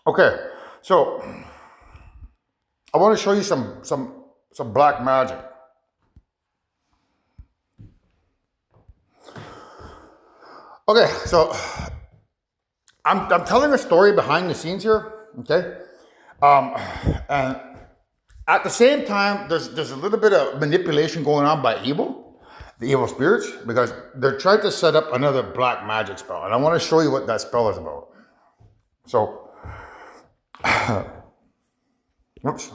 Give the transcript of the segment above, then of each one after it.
Okay, so I want to show you some black magic. Okay, so I'm telling a story behind the scenes here. Okay, and at the same time, there's a little bit of manipulation going on by the evil spirits, because they're trying to set up another black magic spell, and I want to show you what that spell is about. So, oops.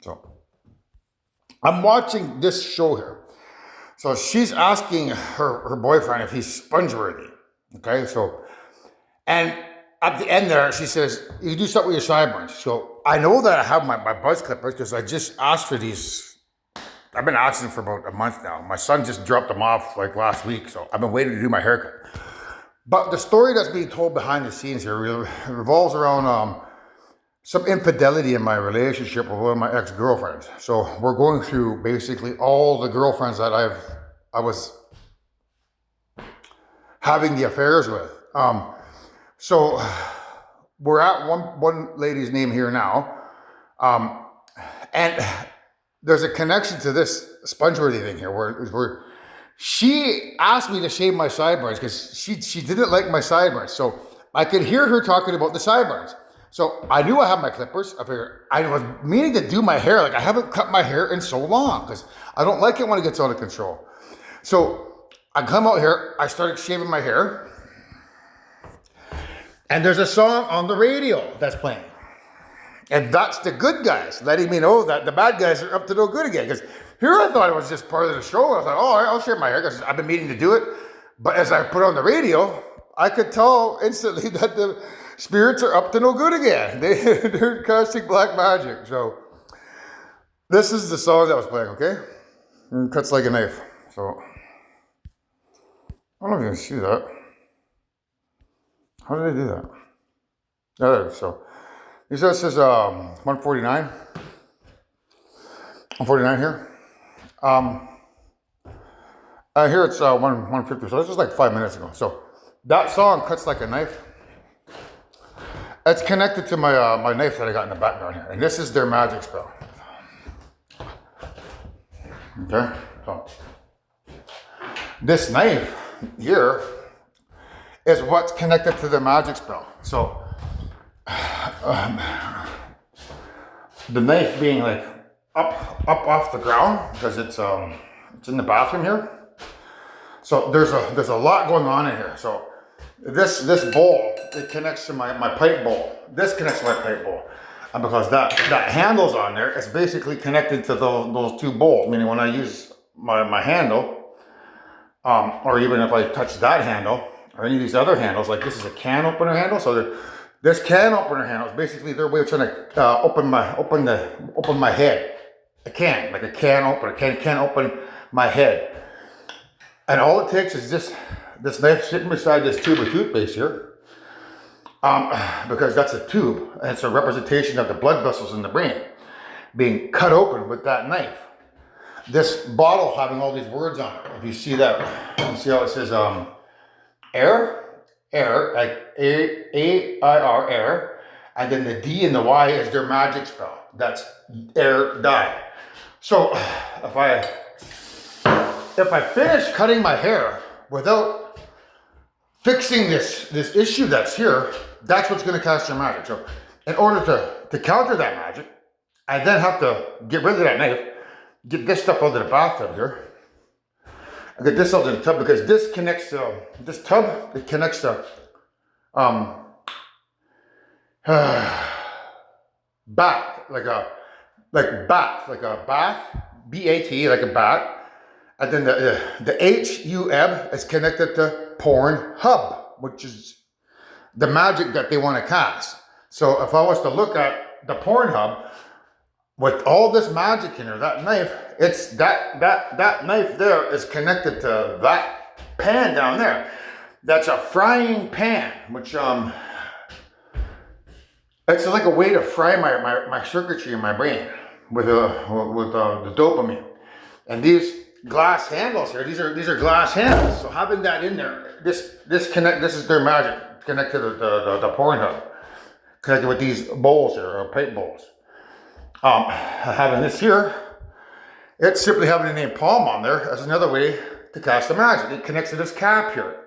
So, I'm watching this show here. So she's asking her boyfriend if he's sponge worthy. Okay, so, and at the end there, she says, you do something with your sideburns. So I know that I have my buzz clippers because I just asked for these. I've been asking for about a month now. My son just dropped them off like last week. So I've been waiting to do my haircut. But the story that's being told behind the scenes here revolves around some infidelity in my relationship with one of my ex-girlfriends. So we're going through basically all the girlfriends that I was having the affairs with. So we're at one lady's name here now, and there's a connection to this sponge-worthy thing here, where she asked me to shave my sideburns because she didn't like my sideburns. So I could hear her talking about the sideburns. So I knew I had my clippers. I was meaning to do my hair. Like, I haven't cut my hair in so long because I don't like it when it gets out of control. So I come out here, I started shaving my hair, and there's a song on the radio that's playing. And that's the good guys letting me know that the bad guys are up to no good again. Because here I thought it was just part of the show. I was like, oh, all right, I'll shave my hair because I've been meaning to do it. But as I put on the radio, I could tell instantly that the spirits are up to no good again. They're casting black magic. So this is the song that was playing, okay? And it cuts like a knife. So I don't know if you can see that. How did I do that? There, so this says 149. 149 here. Here it's 150. So this was like 5 minutes ago. So that song cuts like a knife. It's connected to my my knife that I got in the background here, and this is their magic spell. Okay, so this knife here is what's connected to the magic spell. So the knife being like up off the ground because it's in the bathroom here. So there's a lot going on in here. So this bowl, it connects to my pipe bowl. This connects to my pipe bowl. And because that handle's on there, it's basically connected to those two bowls. Meaning when I use my handle, or even if I touch that handle, or any of these other handles, like this is a can opener handle. So this can opener handle is basically their way of trying to open my head. A can opener, can open my head. And all it takes is this knife sitting beside this tube of toothpaste here, because that's a tube, and it's a representation of the blood vessels in the brain being cut open with that knife. This bottle having all these words on it. If you see that, you see how it says air, like A-I-R, air, and then the D and the Y is their magic spell. That's air, die. So if I finish cutting my hair without fixing this issue that's here, that's what's going to cast your magic. So in order to counter that magic, I then have to get rid of that knife, get this stuff out of the bathtub here. I get this out of the tub because this connects to this tub. It connects to bat, like a bath, B-A-T, like a bat. And then the H-U-M is connected to porn hub, which is the magic that they want to cast. So if I was to look at the porn hub with all this magic in there, that knife, it's that knife there is connected to that pan down there. That's a frying pan, which it's like a way to fry my circuitry in my brain with the dopamine. And glass handles here. These are glass handles. So having that in there, this is their magic. Connect to the pouring hub. Connected with these bowls here, or pipe bowls. Having this here, it's simply having the name Palm on there as another way to cast the magic. It connects to this cap here.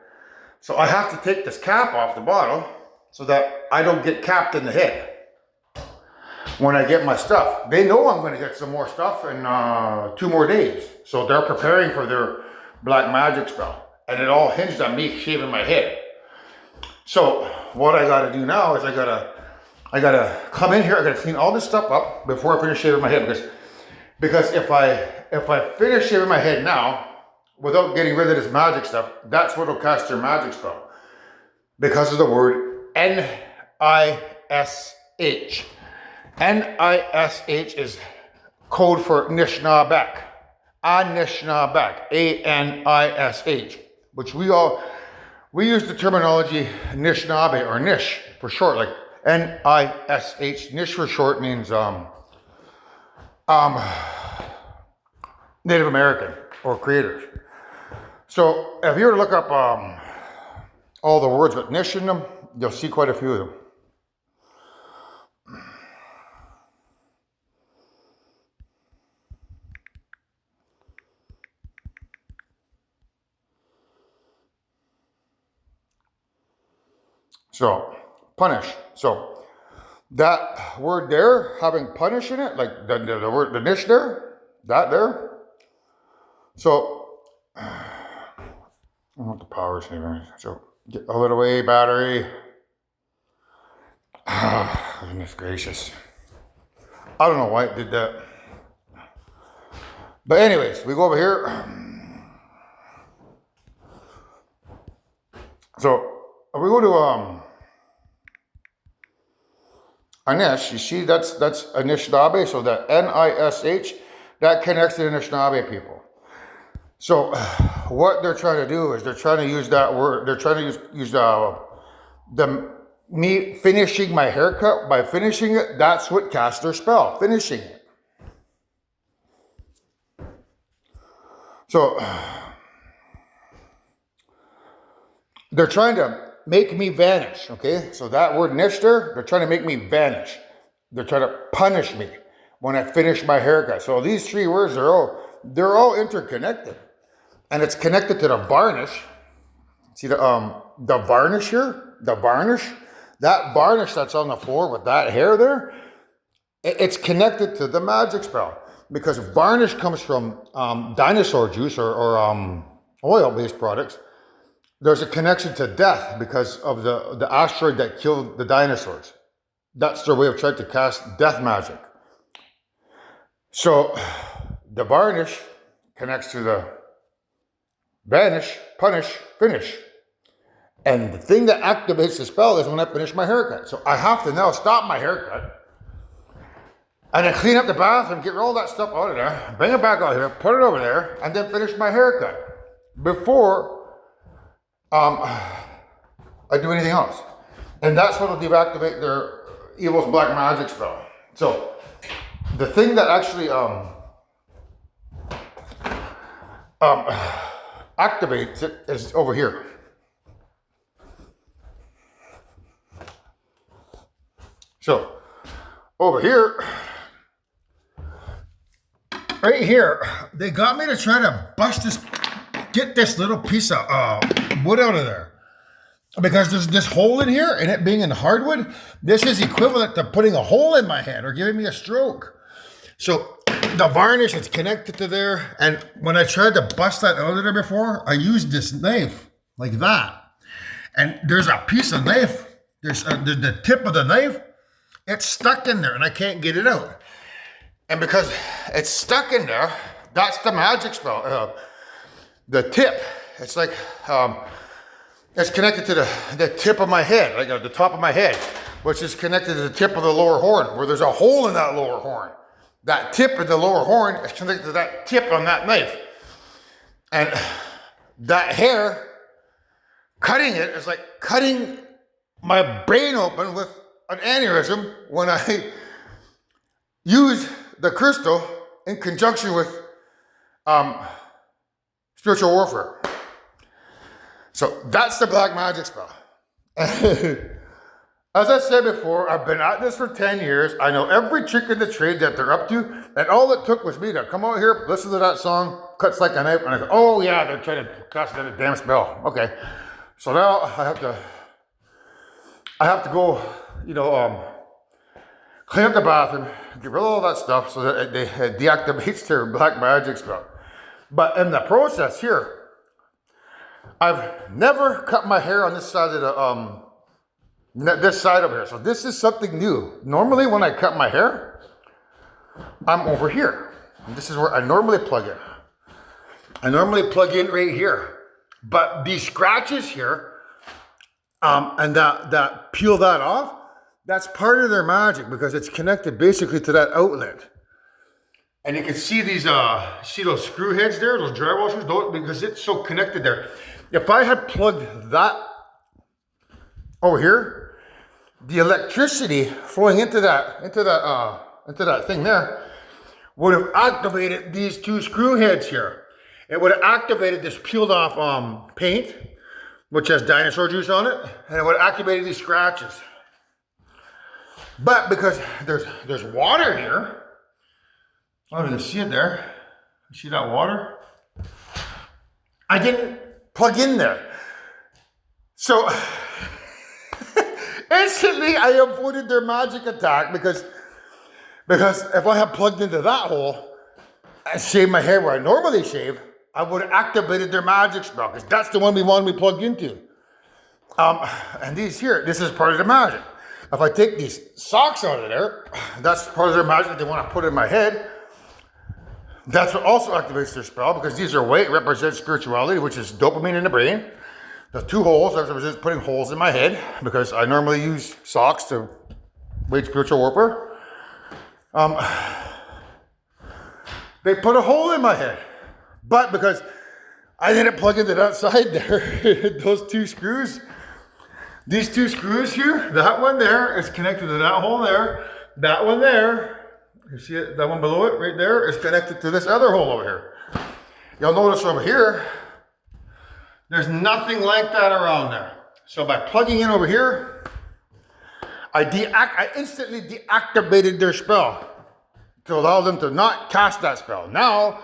So I have to take this cap off the bottle so that I don't get capped in the head when I get my stuff. They know I'm going to get some more stuff in 2 more days. So they're preparing for their black magic spell. And it all hinged on me shaving my head. So what I got to do now is I gotta come in here. I gotta clean all this stuff up before I finish shaving my head, because if I finish shaving my head now without getting rid of this magic stuff, that's what will cast your magic spell, because of the word N-I-S-H. N-I-S-H is code for Nishnabek. Anishnabek. A-N-I-S-H, which we use the terminology Nishnabé or Nish for short, like N-I-S-H. Nish for short means Native American or creators. So if you were to look up all the words with Nish in them, you'll see quite a few of them. So, punish. So, that word there, having punish in it, like the word, the nish there, that there. So, I don't know what the power is here. So, get all it away, battery. Goodness gracious. I don't know why it did that. But anyways, we go over here. So, if we go to Anish, you see that's Anishinaabe, so that N-I-S-H, that connects to the Anishinaabe people. So what they're trying to do is they're trying to use that word, they're trying to use me finishing my haircut. By finishing it, that's what casts their spell, finishing it. So they're trying to make me vanish, okay? So that word nishter, they're trying to make me vanish. They're trying to punish me when I finish my haircut. So these 3 words, they're all interconnected. And it's connected to the varnish. See the varnish here? The varnish? That varnish that's on the floor with that hair there, it's connected to the magic spell. Because varnish comes from dinosaur juice or oil-based products. There's a connection to death because of the asteroid that killed the dinosaurs. That's their way of trying to cast death magic. So the varnish connects to the vanish, punish, finish. And the thing that activates the spell is when I finish my haircut. So I have to now stop my haircut and then clean up the bathroom, get all that stuff out of there, bring it back out here, put it over there, and then finish my haircut before I do anything else. And that's what will deactivate their evil's black magic spell. So the thing that actually activates it is over here. So over here, right here, they got me to try to get this little piece of wood out of there. Because there's this hole in here, and it being in hardwood, this is equivalent to putting a hole in my head or giving me a stroke. So the varnish is connected to there, and when I tried to bust that out of there before, I used this knife like that. And there's a piece of knife, there's the tip of the knife, it's stuck in there, and I can't get it out. And because it's stuck in there, that's the magic spell. The tip, it's like, it's connected to the tip of my head, like the top of my head, which is connected to the tip of the lower horn, where there's a hole in that lower horn. That tip of the lower horn is connected to that tip on that knife. And that hair, cutting it is like cutting my brain open with an aneurysm when I use the crystal in conjunction with spiritual warfare. So that's the black magic spell. As I said before, I've been at this for 10 years. I know every trick in the trade that they're up to. And all it took was me to come out here, listen to that song, Cuts Like a Knife, and I go, oh yeah, they're trying to cast that damn spell. Okay. So now I have to go, clean up the bathroom, get rid of all that stuff so that it deactivates their black magic spell. But in the process here, I've never cut my hair on this side of this side over here. So this is something new. Normally when I cut my hair, I'm over here. And this is where I normally plug in. I normally plug in right here. But these scratches here, and that peel that off, that's part of their magic because it's connected basically to that outlet. And you can see these, see those screw heads there, those drywall screws, because it's so connected there. If I had plugged that over here, the electricity flowing into that thing there would have activated these two screw heads here. It would have activated this peeled off paint, which has dinosaur juice on it, and it would have activated these scratches. But because there's water here, oh, you can see it there. You see that water? I didn't plug in there. So instantly I avoided their magic attack because if I had plugged into that hole and shaved my hair where I normally shave, I would have activated their magic spell because that's the one we wanted me plugged into. And these here, this is part of the magic. If I take these socks out of there, that's part of their magic they want to put in my head. That's what also activates their spell because these are white, represent spirituality, which is dopamine in the brain. The two holes represent putting holes in my head because I normally use socks to wage spiritual warfare. They put a hole in my head. But because I didn't plug into that side there, those two screws, these two screws here, that one there is connected to that hole there. That one there, you see it, that one below it right there is connected to this other hole over here. You'll notice over here, there's nothing like that around there. So by plugging in over here, I instantly deactivated their spell to allow them to not cast that spell. Now,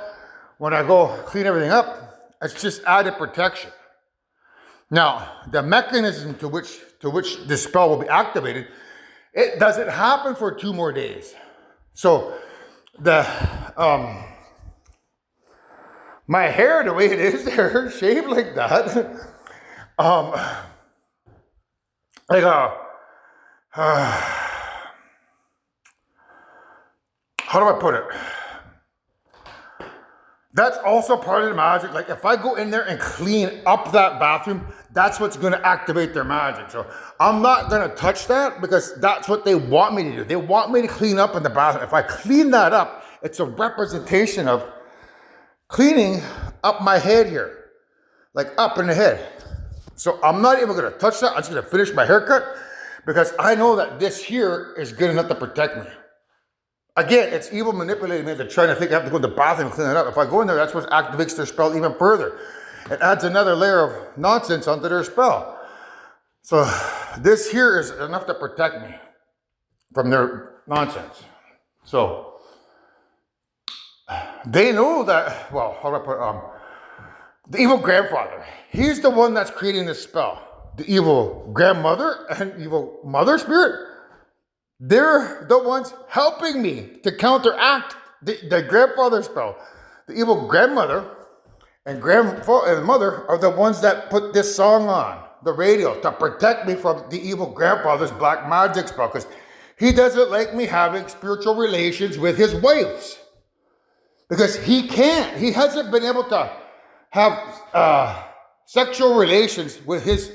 when I go clean everything up, it's just added protection. Now, the mechanism to which this spell will be activated, it doesn't happen for 2 more days. So my hair, the way it is there, shaved like that, how do I put it? That's also part of the magic. Like if I go in there and clean up that bathroom, that's what's going to activate their magic. So I'm not going to touch that because that's what they want me to do. They want me to clean up in the bathroom. If I clean that up, it's a representation of cleaning up my head here, like up in the head. So I'm not even going to touch that. I'm just going to finish my haircut because I know that this here is good enough to protect me. Again, it's evil manipulating me. They're trying to think I have to go to the bathroom and clean it up. If I go in there, that's what activates their spell even further. It adds another layer of nonsense onto their spell. So this here is enough to protect me from their nonsense. So they know that, well, how do I put it? The evil grandfather, he's the one that's creating this spell. The evil grandmother and evil mother spirit, they're the ones helping me to counteract the grandfather spell. The evil grandmother and grandfather and mother are the ones that put this song on the radio to protect me from the evil grandfather's black magic spell because he doesn't like me having spiritual relations with his wives. Because he can't. He hasn't been able to have sexual relations with his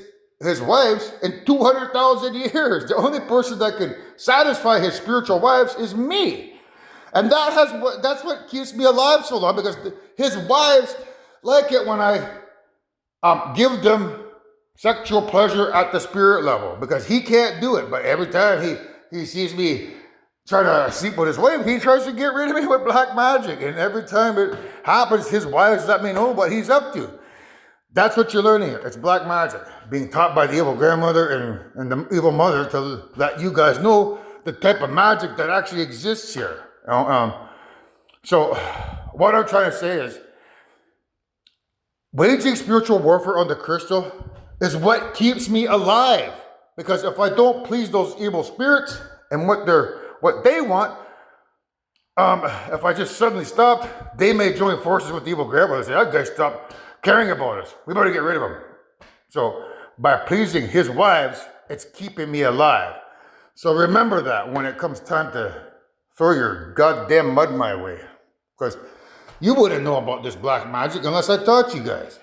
wives in 200,000 years. The only person that can satisfy his spiritual wives is me. And that's what keeps me alive so long because his wives like it when I give them sexual pleasure at the spirit level because he can't do it. But every time he sees me try to sleep with his wife. He tries to get rid of me with black magic. And every time it happens, his wives let me know what he's up to. That's what you're learning here. It's black magic. Being taught by the evil grandmother and the evil mother to let you guys know the type of magic that actually exists here. So what I'm trying to say is, waging spiritual warfare on the crystal is what keeps me alive. Because if I don't please those evil spirits and what they want, if I just suddenly stopped, they may join forces with the evil grandmother and say, that guy stopped caring about us. We better get rid of him. So by pleasing his wives, it's keeping me alive. So remember that when it comes time to throw your goddamn mud my way. Because you wouldn't know about this black magic unless I taught you guys.